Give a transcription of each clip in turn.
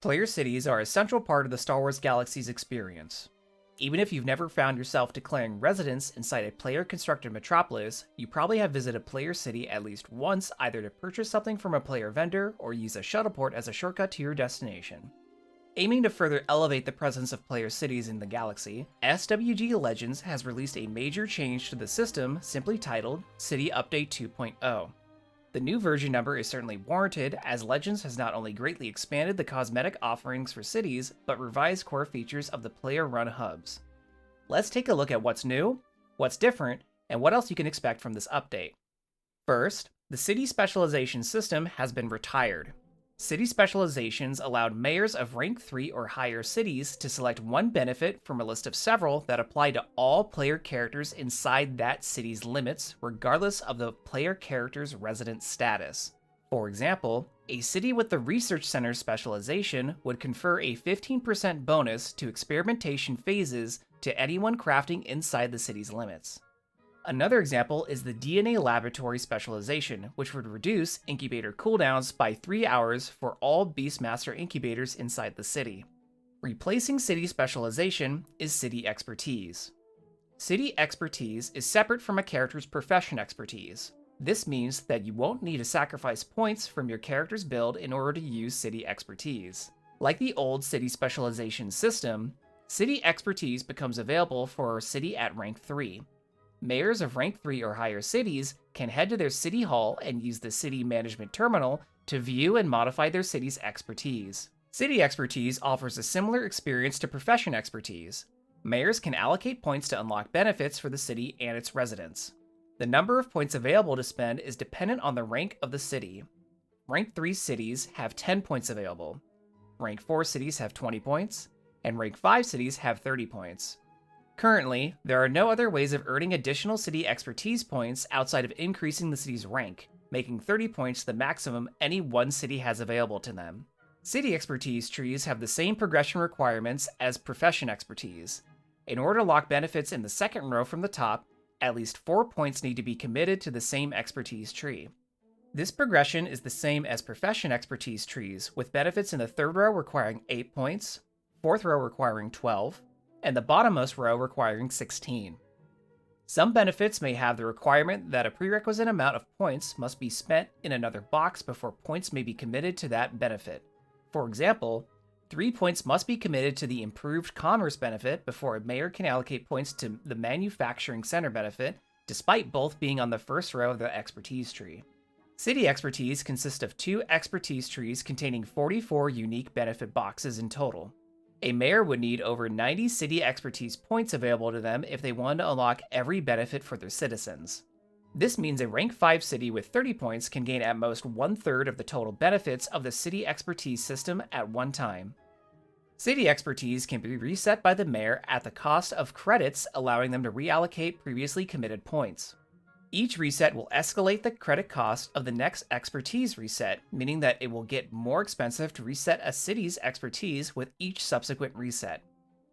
Player cities are a central part of the Star Wars Galaxies experience. Even if you've never found yourself declaring residence inside a player-constructed metropolis, you probably have visited a player city at least once, either to purchase something from a player vendor or use a shuttleport as a shortcut to your destination. Aiming to further elevate the presence of player cities in the galaxy, SWG Legends has released a major change to the system simply titled City Update 2.0. The new version number is certainly warranted, as Legends has not only greatly expanded the cosmetic offerings for cities, but revised core features of the player-run hubs. Let's take a look at what's new, what's different, and what else you can expect from this update. First, the city specialization system has been retired. City specializations allowed mayors of rank 3 or higher cities to select one benefit from a list of several that apply to all player characters inside that city's limits, regardless of the player character's resident status. For example, a city with the Research Center specialization would confer a 15% bonus to experimentation phases to anyone crafting inside the city's limits. Another example is the DNA Laboratory specialization, which would reduce incubator cooldowns by 3 hours for all Beastmaster incubators inside the city. Replacing city specialization is city expertise. City expertise is separate from a character's profession expertise. This means that you won't need to sacrifice points from your character's build in order to use city expertise. Like the old city specialization system, city expertise becomes available for a city at rank 3. Mayors of rank 3 or higher cities can head to their city hall and use the city management terminal to view and modify their city's expertise. City expertise offers a similar experience to profession expertise. Mayors can allocate points to unlock benefits for the city and its residents. The number of points available to spend is dependent on the rank of the city. Rank 3 cities have 10 points available. Rank 4 cities have 20 points, and rank 5 cities have 30 points. Currently, there are no other ways of earning additional city expertise points outside of increasing the city's rank, making 30 points the maximum any one city has available to them. City expertise trees have the same progression requirements as profession expertise. In order to lock benefits in the second row from the top, at least 4 points need to be committed to the same expertise tree. This progression is the same as profession expertise trees, with benefits in the third row requiring 8 points, fourth row requiring 12, and the bottommost row requiring 16. Some benefits may have the requirement that a prerequisite amount of points must be spent in another box before points may be committed to that benefit. For example, 3 points must be committed to the Improved Commerce benefit before a mayor can allocate points to the Manufacturing Center benefit, despite both being on the first row of the expertise tree. City expertise consists of 2 expertise trees containing 44 unique benefit boxes in total. A mayor would need over 90 city expertise points available to them if they wanted to unlock every benefit for their citizens. This means a rank 5 city with 30 points can gain at most 1/3 of the total benefits of the city expertise system at one time. City expertise can be reset by the mayor at the cost of credits, allowing them to reallocate previously committed points. Each reset will escalate the credit cost of the next expertise reset, meaning that it will get more expensive to reset a city's expertise with each subsequent reset.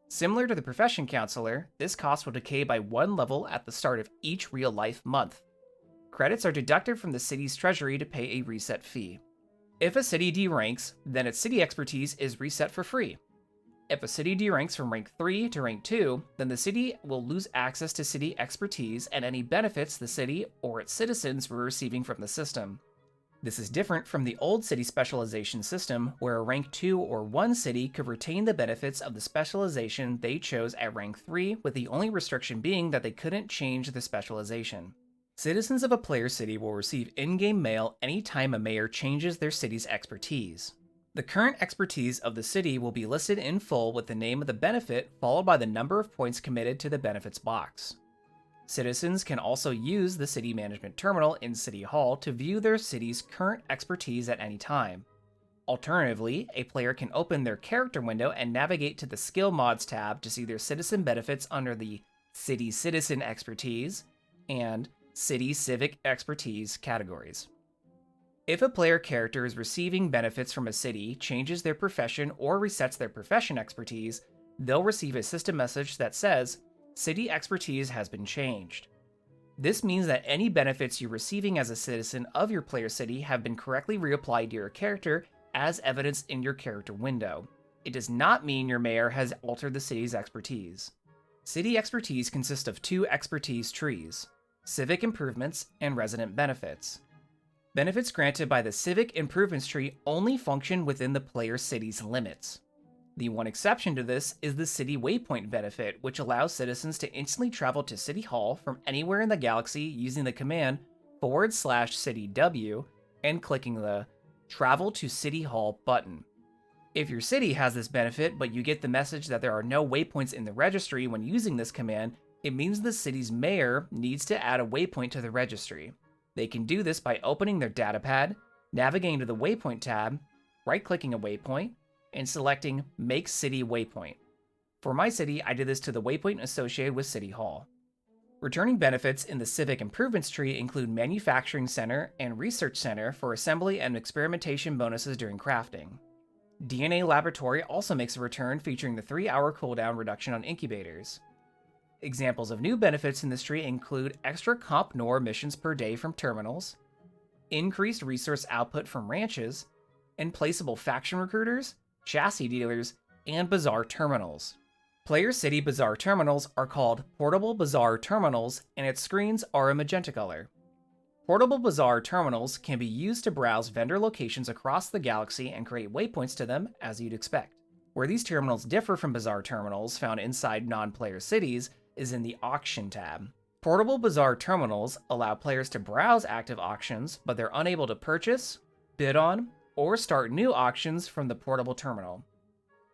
Similar to the Profession Counselor, this cost will decay by 1 level at the start of each real-life month. Credits are deducted from the city's treasury to pay a reset fee. If a city deranks, then its city expertise is reset for free. If a city deranks from rank 3 to rank 2, then the city will lose access to city expertise and any benefits the city or its citizens were receiving from the system. This is different from the old city specialization system, where a rank 2 or 1 city could retain the benefits of the specialization they chose at rank 3, with the only restriction being that they couldn't change the specialization. Citizens of a player city will receive in-game mail anytime a mayor changes their city's expertise. The current expertise of the city will be listed in full with the name of the benefit followed by the number of points committed to the benefits box. Citizens can also use the city management terminal in City Hall to view their city's current expertise at any time. Alternatively, a player can open their character window and navigate to the Skill Mods tab to see their citizen benefits under the City Citizen Expertise and City Civic Expertise categories. If a player character is receiving benefits from a city, changes their profession, or resets their profession expertise, they'll receive a system message that says, "City expertise has been changed." This means that any benefits you're receiving as a citizen of your player city have been correctly reapplied to your character as evidenced in your character window. It does not mean your mayor has altered the city's expertise. City expertise consists of two expertise trees: civic improvements and resident benefits. Benefits granted by the civic improvements tree only function within the player's city's limits. The one exception to this is the City Waypoint benefit, which allows citizens to instantly travel to City Hall from anywhere in the galaxy using the command /CityW and clicking the Travel to City Hall button. If your city has this benefit, but you get the message that there are no waypoints in the registry when using this command, it means the city's mayor needs to add a waypoint to the registry. They can do this by opening their datapad, navigating to the Waypoint tab, right-clicking a waypoint, and selecting Make City Waypoint. For my city, I did this to the waypoint associated with City Hall. Returning benefits in the Civic Improvements tree include Manufacturing Center and Research Center for assembly and experimentation bonuses during crafting. DNA Laboratory also makes a return, featuring the 3-hour cooldown reduction on incubators. Examples of new benefits in this tree include extra comp nor missions per day from terminals, increased resource output from ranches, and placeable faction recruiters, chassis dealers, and bazaar terminals. Player City Bazaar terminals are called Portable Bazaar Terminals, and its screens are a magenta color. Portable Bazaar terminals can be used to browse vendor locations across the galaxy and create waypoints to them, as you'd expect. Where these terminals differ from bazaar terminals found inside non-player cities is in the Auction tab. Portable Bazaar terminals allow players to browse active auctions, but they're unable to purchase, bid on, or start new auctions from the portable terminal.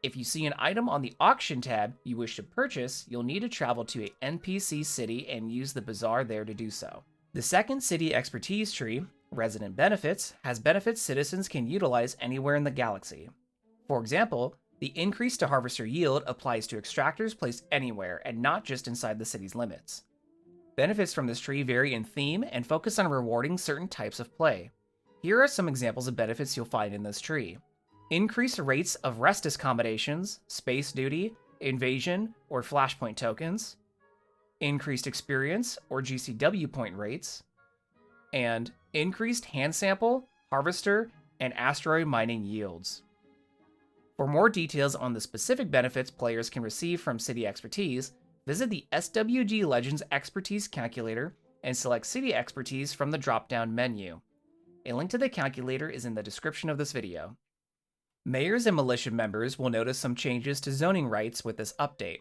If you see an item on the Auction tab you wish to purchase, you'll need to travel to an NPC city and use the bazaar there to do so. The second City Expertise tree, Resident Benefits, has benefits citizens can utilize anywhere in the galaxy. For example, the increase to harvester yield applies to extractors placed anywhere and not just inside the city's limits. Benefits from this tree vary in theme and focus on rewarding certain types of play. Here are some examples of benefits you'll find in this tree. Increased rates of Restus combinations, space duty, invasion, or flashpoint tokens. Increased experience or GCW point rates. And increased hand sample, harvester, and asteroid mining yields. For more details on the specific benefits players can receive from City Expertise, visit the SWG Legends Expertise Calculator and select City Expertise from the drop-down menu. A link to the calculator is in the description of this video. Mayors and militia members will notice some changes to zoning rights with this update.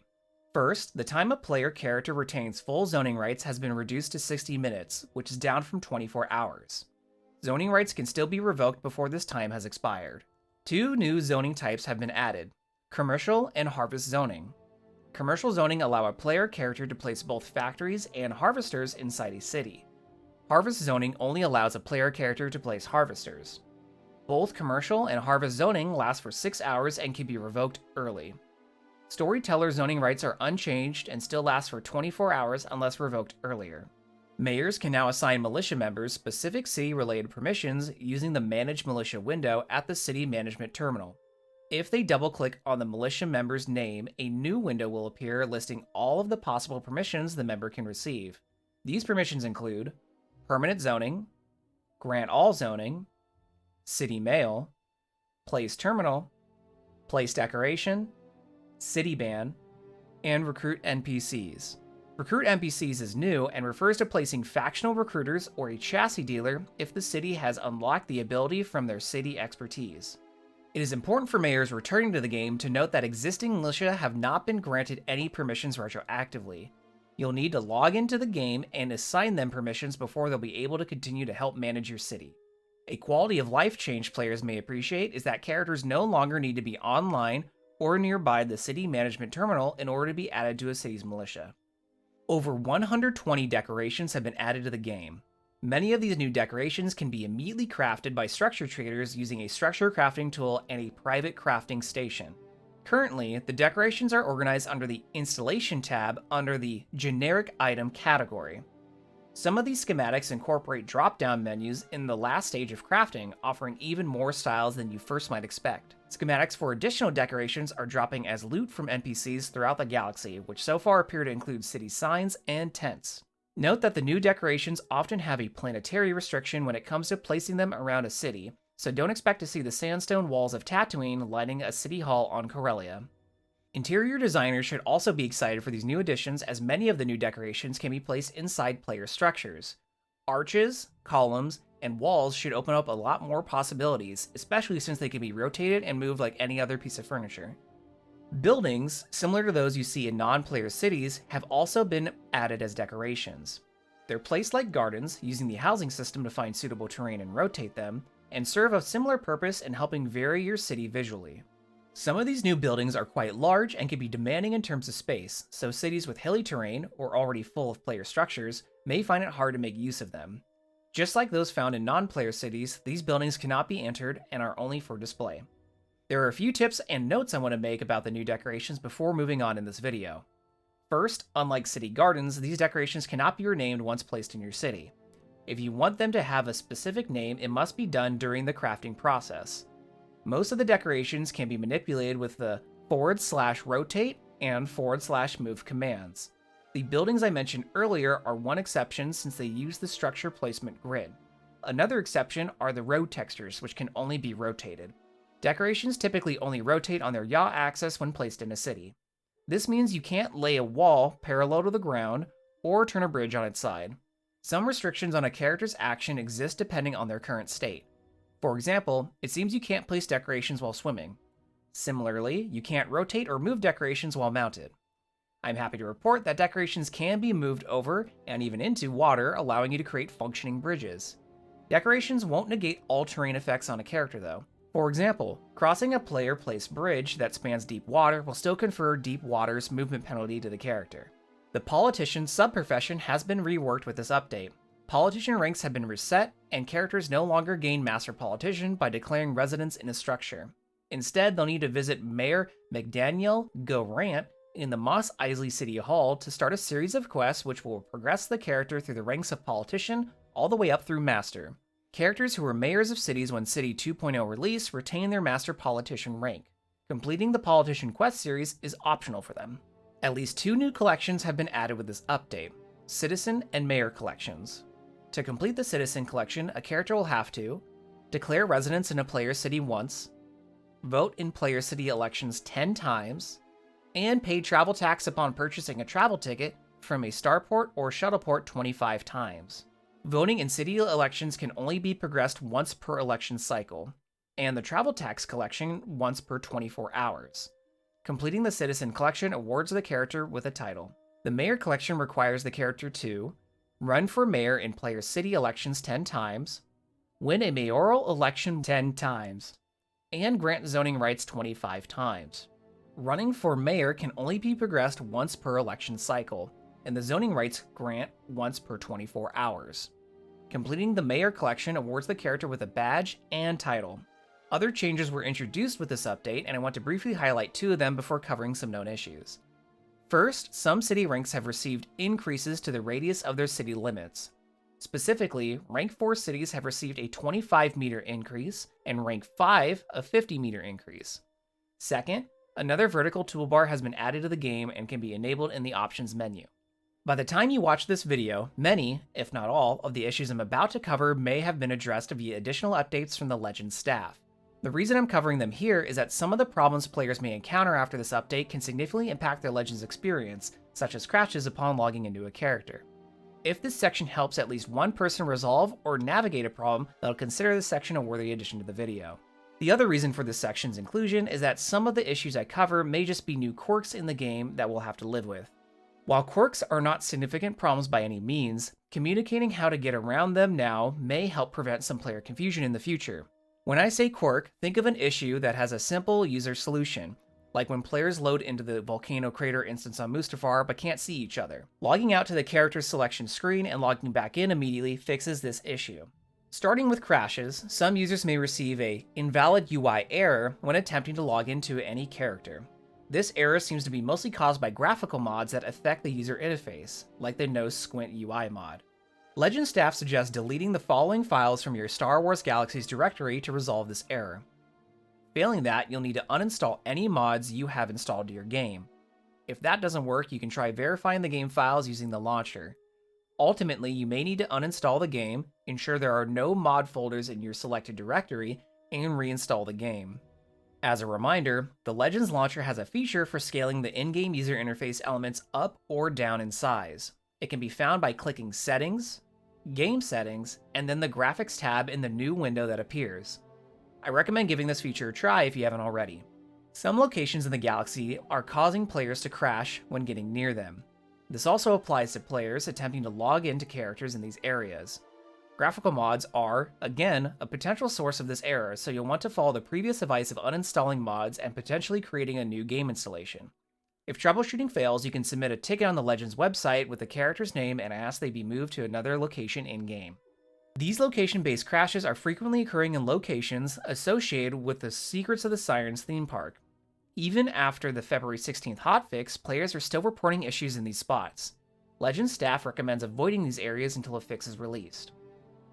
First, the time a player character retains full zoning rights has been reduced to 60 minutes, which is down from 24 hours. Zoning rights can still be revoked before this time has expired. 2 new zoning types have been added: Commercial and Harvest zoning. Commercial zoning allow a player character to place both factories and harvesters inside a city. Harvest zoning only allows a player character to place harvesters. Both Commercial and Harvest zoning last for 6 hours and can be revoked early. Storyteller zoning rights are unchanged and still last for 24 hours unless revoked earlier. Mayors can now assign militia members specific city-related permissions using the Manage Militia window at the City Management Terminal. If they double-click on the militia member's name, a new window will appear listing all of the possible permissions the member can receive. These permissions include Permanent Zoning, Grant All Zoning, City Mail, Place Terminal, Place Decoration, City Ban, and Recruit NPCs. Recruit NPCs is new and refers to placing factional recruiters or a chassis dealer if the city has unlocked the ability from their city expertise. It is important for mayors returning to the game to note that existing militia have not been granted any permissions retroactively. You'll need to log into the game and assign them permissions before they'll be able to continue to help manage your city. A quality of life change players may appreciate is that characters no longer need to be online or nearby the city management terminal in order to be added to a city's militia. Over 120 decorations have been added to the game. Many of these new decorations can be immediately crafted by structure traders using a structure crafting tool and a private crafting station. Currently, the decorations are organized under the Installation tab under the Generic Item category. Some of these schematics incorporate drop-down menus in the last stage of crafting, offering even more styles than you first might expect. Schematics for additional decorations are dropping as loot from NPCs throughout the galaxy, which so far appear to include city signs and tents. Note that the new decorations often have a planetary restriction when it comes to placing them around a city, so don't expect to see the sandstone walls of Tatooine lighting a city hall on Corellia. Interior designers should also be excited for these new additions, as many of the new decorations can be placed inside player structures. Arches, columns, and walls should open up a lot more possibilities, especially since they can be rotated and moved like any other piece of furniture. Buildings, similar to those you see in non-player cities, have also been added as decorations. They're placed like gardens, using the housing system to find suitable terrain and rotate them, and serve a similar purpose in helping vary your city visually. Some of these new buildings are quite large and can be demanding in terms of space, so cities with hilly terrain, or already full of player structures, may find it hard to make use of them. Just like those found in non-player cities, these buildings cannot be entered and are only for display. There are a few tips and notes I want to make about the new decorations before moving on in this video. First, unlike city gardens, these decorations cannot be renamed once placed in your city. If you want them to have a specific name, it must be done during the crafting process. Most of the decorations can be manipulated with the /rotate and /move commands. The buildings I mentioned earlier are one exception, since they use the structure placement grid. Another exception are the road textures, which can only be rotated. Decorations typically only rotate on their yaw axis when placed in a city. This means you can't lay a wall parallel to the ground or turn a bridge on its side. Some restrictions on a character's action exist depending on their current state. For example, it seems you can't place decorations while swimming. Similarly, you can't rotate or move decorations while mounted. I'm happy to report that decorations can be moved over and even into water, allowing you to create functioning bridges. Decorations won't negate all terrain effects on a character though. For example, crossing a player-placed bridge that spans deep water will still confer deep water's movement penalty to the character. The politician subprofession has been reworked with this update. Politician ranks have been reset, and characters no longer gain Master Politician by declaring residence in a structure. Instead, they'll need to visit Mayor McDaniel Gorant in the Mos Eisley City Hall to start a series of quests which will progress the character through the ranks of Politician all the way up through Master. Characters who were mayors of cities when City 2.0 release retain their Master Politician rank. Completing the Politician quest series is optional for them. At least 2 new collections have been added with this update: Citizen and Mayor collections. To complete the Citizen collection, a character will have to declare residence in a player city once, vote in player city elections 10 times, and pay travel tax upon purchasing a travel ticket from a starport or shuttleport 25 times. Voting in city elections can only be progressed once per election cycle, and the travel tax collection once per 24 hours. Completing the Citizen collection awards the character with a title. The Mayor collection requires the character to run for mayor in player city elections 10 times, win a mayoral election 10 times, and grant zoning rights 25 times. Running for mayor can only be progressed once per election cycle, and the zoning rights grant once per 24 hours. Completing the Mayor collection awards the character with a badge and title. Other changes were introduced with this update, and I want to briefly highlight 2 of them before covering some known issues. First, some city ranks have received increases to the radius of their city limits. Specifically, rank 4 cities have received a 25-meter increase, and rank 5 a 50-meter increase. Second, another vertical toolbar has been added to the game and can be enabled in the options menu. By the time you watch this video, many, if not all, of the issues I'm about to cover may have been addressed via additional updates from the Legends staff. The reason I'm covering them here is that some of the problems players may encounter after this update can significantly impact their Legends experience, such as crashes upon logging into a character. If this section helps at least one person resolve or navigate a problem, then I'll consider this section a worthy addition to the video. The other reason for this section's inclusion is that some of the issues I cover may just be new quirks in the game that we'll have to live with. While quirks are not significant problems by any means, communicating how to get around them now may help prevent some player confusion in the future. When I say quirk, think of an issue that has a simple user solution, like when players load into the volcano crater instance on Mustafar but can't see each other. Logging out to the character selection screen and logging back in immediately fixes this issue. Starting with crashes, some users may receive an invalid UI error when attempting to log into any character. This error seems to be mostly caused by graphical mods that affect the user interface, like the No Squint UI mod. Legend staff suggests deleting the following files from your Star Wars Galaxies directory to resolve this error. Failing that, you'll need to uninstall any mods you have installed to your game. If that doesn't work, you can try verifying the game files using the launcher. Ultimately, you may need to uninstall the game, ensure there are no mod folders in your selected directory, and reinstall the game. As a reminder, the Legends launcher has a feature for scaling the in-game user interface elements up or down in size. It can be found by clicking Settings, Game Settings, and then the Graphics tab in the new window that appears. I recommend giving this feature a try if you haven't already. Some locations in the galaxy are causing players to crash when getting near them. This also applies to players attempting to log into characters in these areas. Graphical mods are, again, a potential source of this error, so you'll want to follow the previous advice of uninstalling mods and potentially creating a new game installation. If troubleshooting fails, you can submit a ticket on the Legends website with the character's name and ask they be moved to another location in-game. These location-based crashes are frequently occurring in locations associated with the Secrets of the Sirens theme park. Even after the February 16th hotfix, players are still reporting issues in these spots. Legends staff recommends avoiding these areas until a fix is released.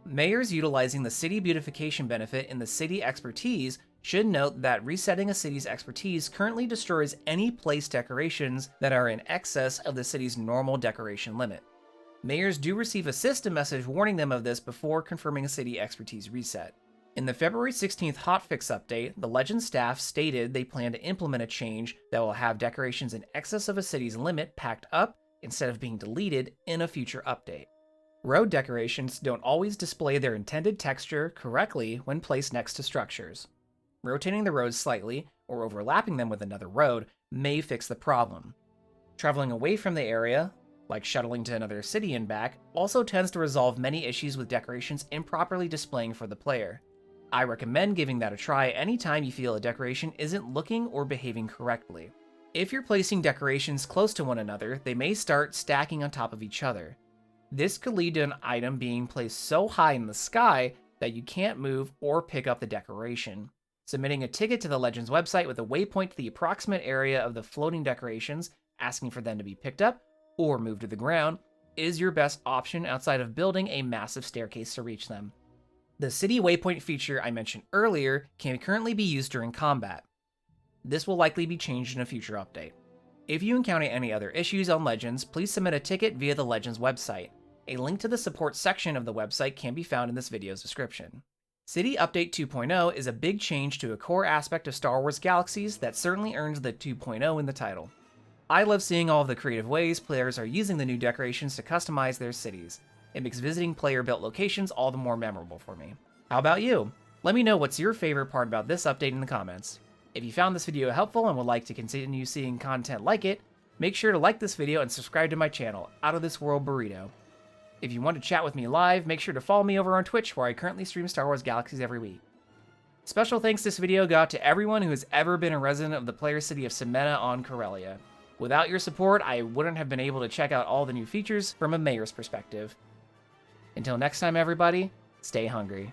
Mayors utilizing the city beautification benefit in the city expertise should note that resetting a city's expertise currently destroys any place decorations that are in excess of the city's normal decoration limit. Mayors do receive a system message warning them of this before confirming a city expertise reset. In the February 16th hotfix update, the Legends staff stated they plan to implement a change that will have decorations in excess of a city's limit packed up instead of being deleted in a future update. Road decorations don't always display their intended texture correctly when placed next to structures. Rotating the roads slightly, or overlapping them with another road, may fix the problem. Traveling away from the area, like shuttling to another city and back, also tends to resolve many issues with decorations improperly displaying for the player. I recommend giving that a try anytime you feel a decoration isn't looking or behaving correctly. If you're placing decorations close to one another, they may start stacking on top of each other. This could lead to an item being placed so high in the sky that you can't move or pick up the decoration. Submitting a ticket to the Legends website with a waypoint to the approximate area of the floating decorations, asking for them to be picked up or moved to the ground, is your best option outside of building a massive staircase to reach them. The city waypoint feature I mentioned earlier can currently be used during combat. This will likely be changed in a future update. If you encounter any other issues on Legends, please submit a ticket via the Legends website. A link to the support section of the website can be found in this video's description. City Update 2.0 is a big change to a core aspect of Star Wars Galaxies that certainly earns the 2.0 in the title. I love seeing all of the creative ways players are using the new decorations to customize their cities. It makes visiting player-built locations all the more memorable for me. How about you? Let me know what's your favorite part about this update in the comments. If you found this video helpful and would like to continue seeing content like it, make sure to like this video and subscribe to my channel, Out of This World Burrito. If you want to chat with me live, make sure to follow me over on Twitch, where I currently stream Star Wars Galaxies every week. Special thanks this video go out to everyone who has ever been a resident of the player city of Semena on Corellia. Without your support, I wouldn't have been able to check out all the new features from a mayor's perspective. Until next time, everybody, stay hungry.